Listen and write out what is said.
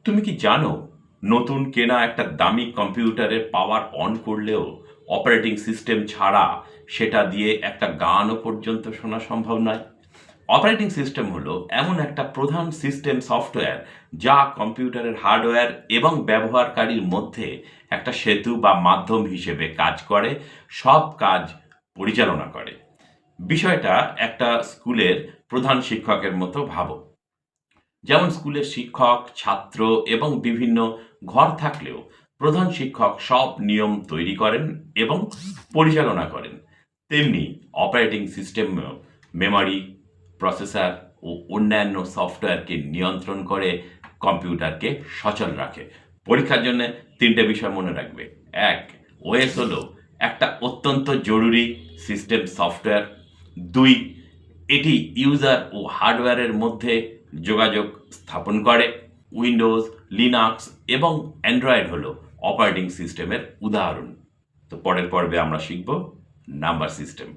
তুমি কি জানো নতুন কেনা একটা দামি কম্পিউটারের পাওয়ার অন করলেও অপারেটিং সিস্টেম ছাড়া সেটা দিয়ে একটা গানও পর্যন্ত শোনা সম্ভব নয়? অপারেটিং সিস্টেম হলো এমন একটা প্রধান সিস্টেম সফটওয়্যার যা কম্পিউটারের হার্ডওয়্যার এবং ব্যবহারকারীর মধ্যে একটা সেতু বা মাধ্যম হিসেবে কাজ করে, সব কাজ পরিচালনা করে। বিষয়টা একটা স্কুলের প্রধান শিক্ষকের মতো ভাবো। যেমন স্কুলের শিক্ষক, ছাত্র এবং বিভিন্ন ঘর থাকলেও প্রধান শিক্ষক সব নিয়ম তৈরি করেন এবং পরিচালনা করেন, তেমনি অপারেটিং সিস্টেমেও মেমরি, প্রসেসর ও অন্যান্য সফটওয়্যারকে নিয়ন্ত্রণ করে, কম্পিউটারকে সচল রাখে। পরীক্ষার জন্য তিনটে বিষয় মনে রাখবে। এক, ওএস হলো একটা অত্যন্ত জরুরি সিস্টেম সফটওয়্যার। দুই, এটি ইউজার ও হার্ডওয়্যারের মধ্যে যোগাযোগ স্থাপন করে। উইন্ডোজ, লিনাক্স এবং অ্যান্ড্রয়েড হলো অপারেটিং সিস্টেমের উদাহরণ। তো পরের পর্বে আমরা শিখব নাম্বার সিস্টেম।